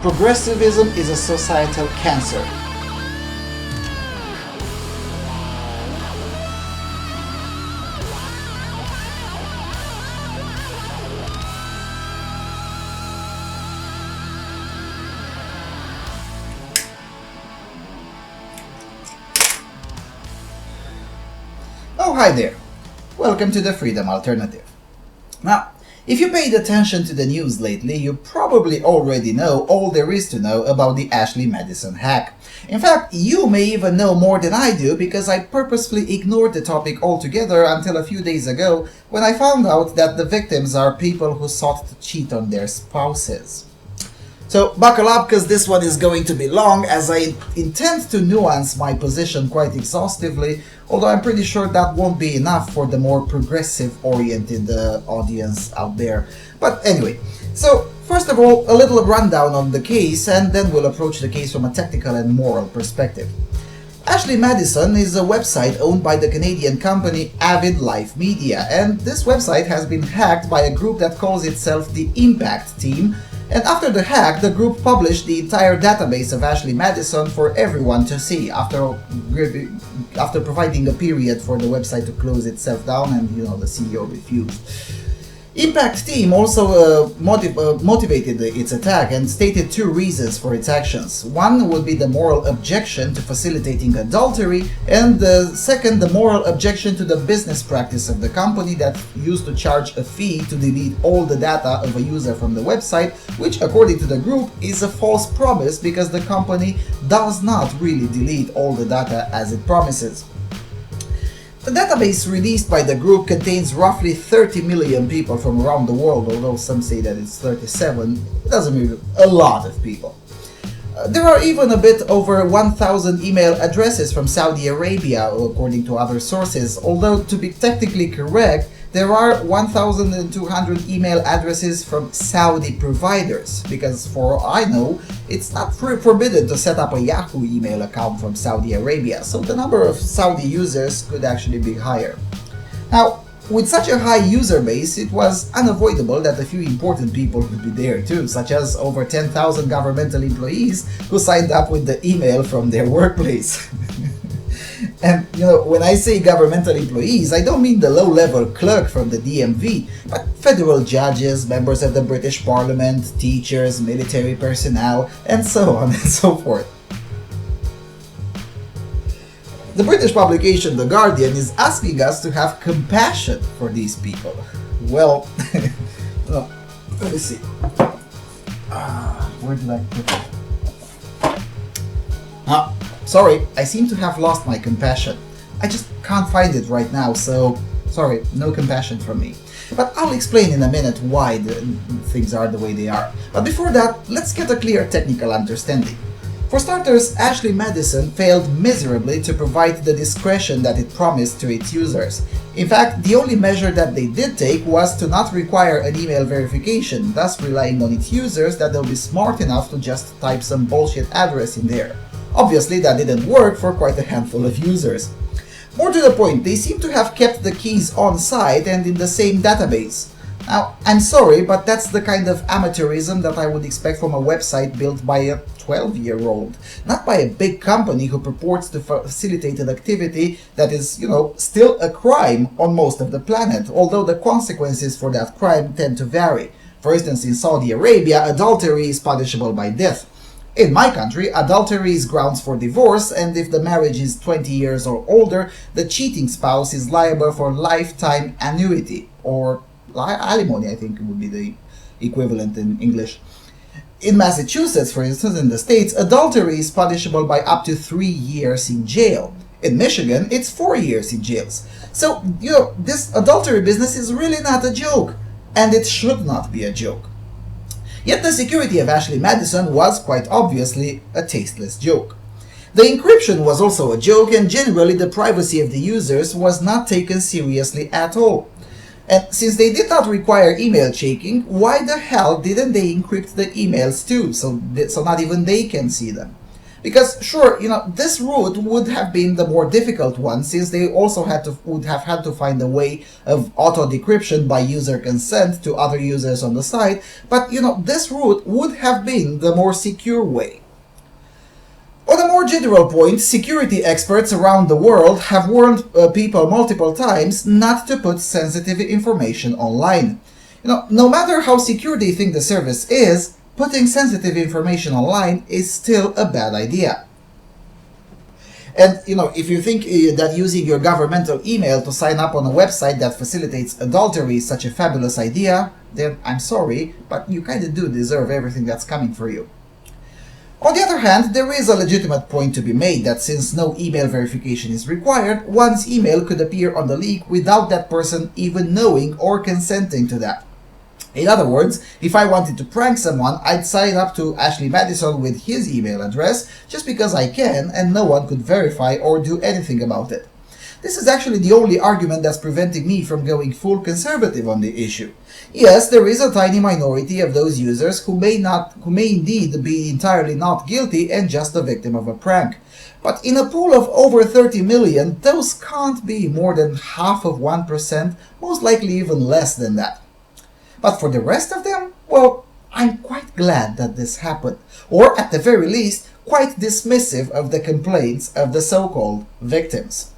Progressivism is a societal cancer. Oh, hi there. Welcome to the Freedom Alternative. Now, if you paid attention to the news lately, you probably already know all there is to know about the Ashley Madison hack. In fact, you may even know more than I do because I purposefully ignored the topic altogether until a few days ago when I found out that the victims are people who sought to cheat on their spouses. So buckle up because this one is going to be long, as I intend to nuance my position quite exhaustively, although I'm pretty sure that won't be enough for the more progressive-oriented audience out there. But anyway, so first of all, a little rundown on the case, and then we'll approach the case from a technical and moral perspective. Ashley Madison is a website owned by the Canadian company Avid Life Media, and this website has been hacked by a group that calls itself the Impact Team. And after the hack, the group published the entire database of Ashley Madison for everyone to see after providing a period for the website to close itself down, and the CEO refused. Impact Team also motivated its attack and stated two reasons for its actions. One would be the moral objection to facilitating adultery, and the second, the moral objection to the business practice of the company that used to charge a fee to delete all the data of a user from the website, which according to the group is a false promise because the company does not really delete all the data as it promises. The database released by the group contains roughly 30 million people from around the world, although some say that it's 37. It doesn't mean a lot of people. There are even a bit over 1,000 email addresses from Saudi Arabia, according to other sources, although to be technically correct, there are 1,200 email addresses from Saudi providers, because for all I know, it's not forbidden to set up a Yahoo email account from Saudi Arabia, so the number of Saudi users could actually be higher. Now, with such a high user base, it was unavoidable that a few important people would be there too, such as over 10,000 governmental employees who signed up with the email from their workplace. And when I say governmental employees, I don't mean the low-level clerk from the DMV, but federal judges, members of the British Parliament, teachers, military personnel, and so on and so forth. The British publication The Guardian is asking us to have compassion for these people. Well, let me see. Where did I put it? Sorry, I seem to have lost my compassion. I just can't find it right now, so sorry, no compassion from me. But I'll explain in a minute why things are the way they are. But before that, let's get a clear technical understanding. For starters, Ashley Madison failed miserably to provide the discretion that it promised to its users. In fact, the only measure that they did take was to not require an email verification, thus relying on its users that they'll be smart enough to just type some bullshit address in there. Obviously, that didn't work for quite a handful of users. More to the point, they seem to have kept the keys on site and in the same database. Now, I'm sorry, but that's the kind of amateurism that I would expect from a website built by a 12-year-old, not by a big company who purports to facilitate an activity that is, still a crime on most of the planet, although the consequences for that crime tend to vary. For instance, in Saudi Arabia, adultery is punishable by death. In my country, adultery is grounds for divorce, and if the marriage is 20 years or older, the cheating spouse is liable for lifetime annuity, or alimony, I think would be the equivalent in English. In Massachusetts, for instance, in the States, adultery is punishable by up to 3 years in jail. In Michigan, it's 4 years in jails. So, this adultery business is really not a joke, and it should not be a joke. Yet the security of Ashley Madison was quite obviously a tasteless joke. The encryption was also a joke, and generally the privacy of the users was not taken seriously at all. And since they did not require email checking, why the hell didn't they encrypt the emails too, so not even they can see them? Because sure, this route would have been the more difficult one, since they also would have had to find a way of auto-decryption by user consent to other users on the site, but this route would have been the more secure way. On a more general point, security experts around the world have warned people multiple times not to put sensitive information online. No matter how secure they think the service is, putting sensitive information online is still a bad idea. And if you think that using your governmental email to sign up on a website that facilitates adultery is such a fabulous idea, then I'm sorry, but you kinda do deserve everything that's coming for you. On the other hand, there is a legitimate point to be made that since no email verification is required, one's email could appear on the leak without that person even knowing or consenting to that. In other words, if I wanted to prank someone, I'd sign up to Ashley Madison with his email address just because I can, and no one could verify or do anything about it. This is actually the only argument that's preventing me from going full conservative on the issue. Yes, there is a tiny minority of those users who may indeed be entirely not guilty and just a victim of a prank. But in a pool of over 30 million, those can't be more than half of 1%, most likely even less than that. But for the rest of them, well, I'm quite glad that this happened, or at the very least, quite dismissive of the complaints of the so-called victims.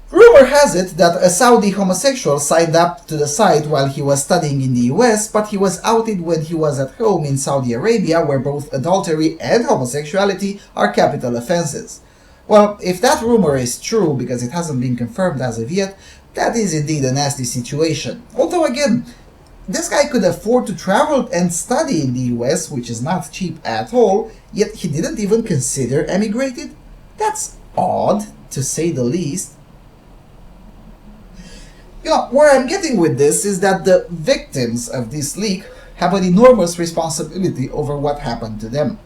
Rumor has it that a Saudi homosexual signed up to the site while he was studying in the US, but he was outed when he was at home in Saudi Arabia, where both adultery and homosexuality are capital offenses. Well, if that rumor is true, because it hasn't been confirmed as of yet, that is indeed a nasty situation. Although again, this guy could afford to travel and study in the US, which is not cheap at all, yet he didn't even consider emigrating? That's odd, to say the least. Where I'm getting with this is that the victims of this leak have an enormous responsibility over what happened to them.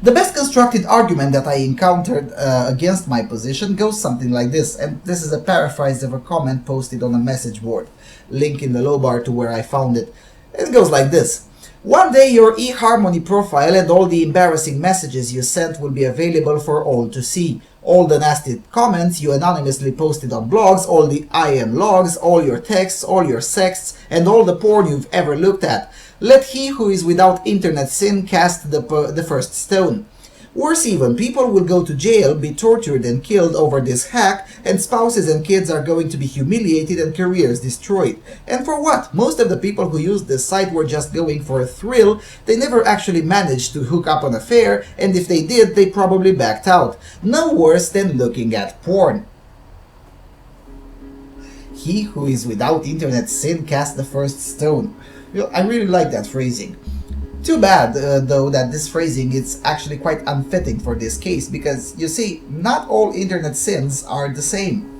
The best constructed argument that I encountered against my position goes something like this, and this is a paraphrase of a comment posted on a message board. Link in the low bar to where I found it. It goes like this. One day your eHarmony profile and all the embarrassing messages you sent will be available for all to see. All the nasty comments you anonymously posted on blogs, all the IM logs, all your texts, all your sexts, and all the porn you've ever looked at. Let he who is without internet sin cast the first stone. Worse even, people will go to jail, be tortured and killed over this hack, and spouses and kids are going to be humiliated and careers destroyed. And for what? Most of the people who used this site were just going for a thrill. They never actually managed to hook up an affair, and if they did, they probably backed out. No worse than looking at porn. He who is without internet sin cast the first stone. I really like that phrasing. Too bad, though, that this phrasing is actually quite unfitting for this case, because, you see, not all internet sins are the same.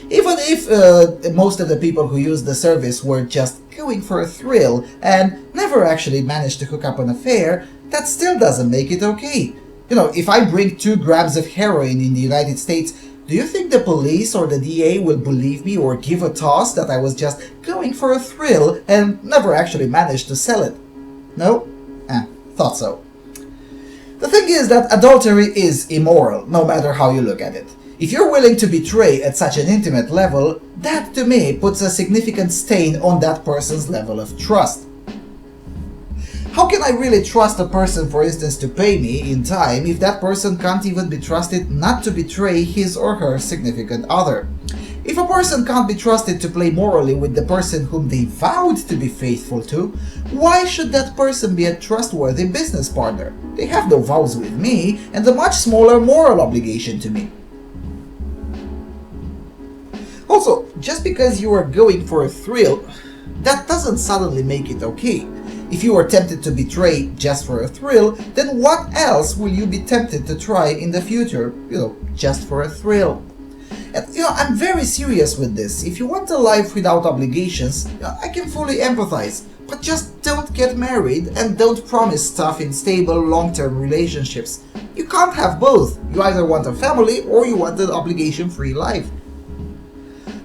Even if most of the people who use the service were just going for a thrill and never actually managed to hook up an affair, that still doesn't make it okay. If I bring 2 grams of heroin in the United States, do you think the police or the DA will believe me or give a toss that I was just going for a thrill and never actually managed to sell it? No? Thought so. The thing is that adultery is immoral, no matter how you look at it. If you're willing to betray at such an intimate level, that to me puts a significant stain on that person's level of trust. How can I really trust a person, for instance, to pay me in time if that person can't even be trusted not to betray his or her significant other? If a person can't be trusted to play morally with the person whom they vowed to be faithful to, why should that person be a trustworthy business partner? They have no vows with me, and a much smaller moral obligation to me. Also, just because you are going for a thrill, that doesn't suddenly make it okay. If you are tempted to betray just for a thrill, then what else will you be tempted to try in the future, just for a thrill? And, I'm very serious with this. If you want a life without obligations, I can fully empathize. But just don't get married and don't promise stuff in stable, long-term relationships. You can't have both. You either want a family or you want an obligation-free life.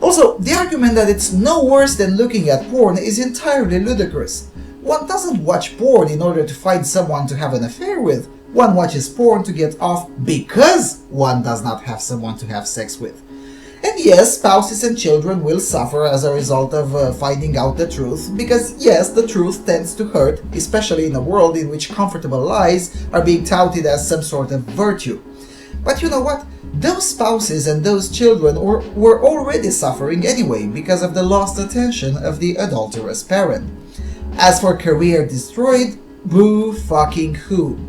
Also, the argument that it's no worse than looking at porn is entirely ludicrous. One doesn't watch porn in order to find someone to have an affair with. One watches porn to get off because one does not have someone to have sex with. And yes, spouses and children will suffer as a result of finding out the truth, because yes, the truth tends to hurt, especially in a world in which comfortable lies are being touted as some sort of virtue. But you know what? Those spouses and those children were already suffering anyway because of the lost attention of the adulterous parent. As for career destroyed, boo fucking who.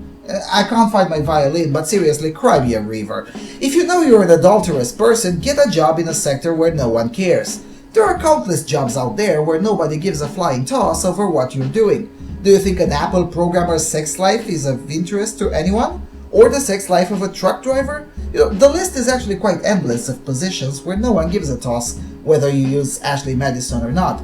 I can't find my violin, but seriously, cry me a river. If you know you're an adulterous person, get a job in a sector where no one cares. There are countless jobs out there where nobody gives a flying toss over what you're doing. Do you think an Apple programmer's sex life is of interest to anyone? Or the sex life of a truck driver? You know, the list is actually quite endless of positions where no one gives a toss whether you use Ashley Madison or not.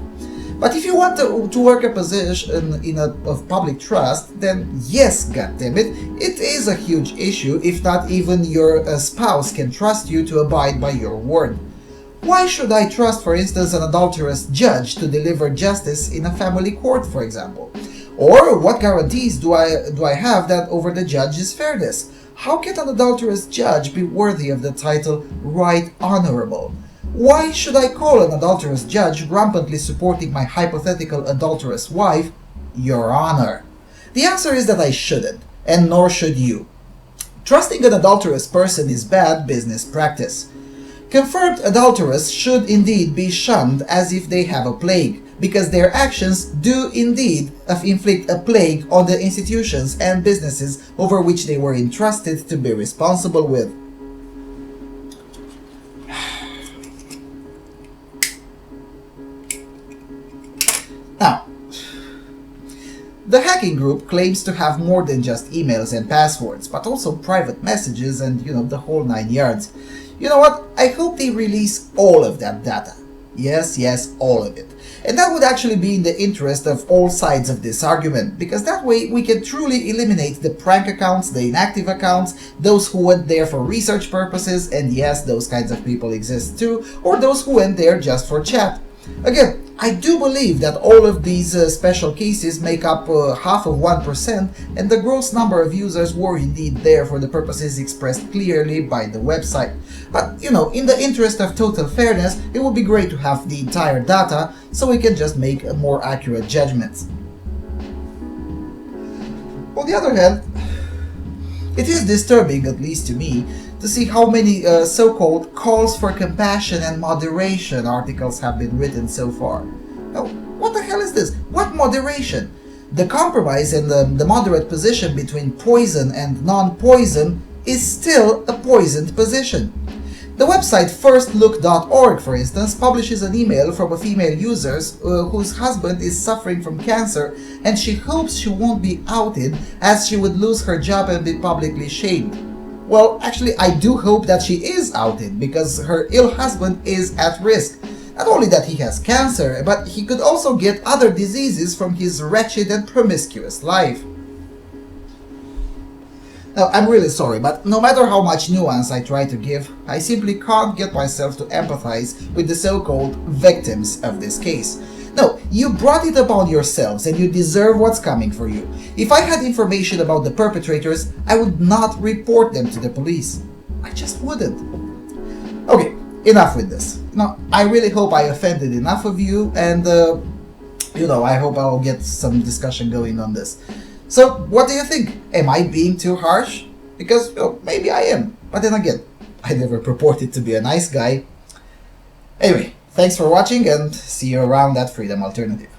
But if you want to work a position of public trust, then yes, goddammit, it is a huge issue if not even your spouse can trust you to abide by your word. Why should I trust, for instance, an adulterous judge to deliver justice in a family court, for example? Or what guarantees do I have that over the judge's fairness? How can an adulterous judge be worthy of the title Right Honorable? Why should I call an adulterous judge rampantly supporting my hypothetical adulterous wife, Your Honor? The answer is that I shouldn't, and nor should you. Trusting an adulterous person is bad business practice. Confirmed adulterers should indeed be shunned as if they have a plague, because their actions do indeed inflict a plague on the institutions and businesses over which they were entrusted to be responsible with. Now, the hacking group claims to have more than just emails and passwords, but also private messages and, the whole 9 yards. You know what? I hope they release all of that data. Yes, all of it. And that would actually be in the interest of all sides of this argument, because that way we can truly eliminate the prank accounts, the inactive accounts, those who went there for research purposes, and yes, those kinds of people exist too, or those who went there just for chat. Again, I do believe that all of these special cases make up half of 1%, and the gross number of users were indeed there for the purposes expressed clearly by the website. But, in the interest of total fairness, it would be great to have the entire data so we can just make more accurate judgments. On the other hand, it is disturbing, at least to me, to see how many so-called calls for compassion and moderation articles have been written so far. Now, what the hell is this? What moderation? The compromise and the moderate position between poison and non-poison is still a poisoned position. The website firstlook.org, for instance, publishes an email from a female user whose husband is suffering from cancer, and she hopes she won't be outed as she would lose her job and be publicly shamed. Well, actually, I do hope that she is outed, because her ill husband is at risk. Not only that he has cancer, but he could also get other diseases from his wretched and promiscuous life. Now, I'm really sorry, but no matter how much nuance I try to give, I simply can't get myself to empathize with the so-called victims of this case. No, you brought it upon yourselves and you deserve what's coming for you. If I had information about the perpetrators, I would not report them to the police. I just wouldn't. Okay, enough with this. Now, I really hope I offended enough of you, and I hope I'll get some discussion going on this. So, what do you think? Am I being too harsh? Because, maybe I am. But then again, I never purported to be a nice guy. Anyway, thanks for watching, and see you around at Freedom Alternative.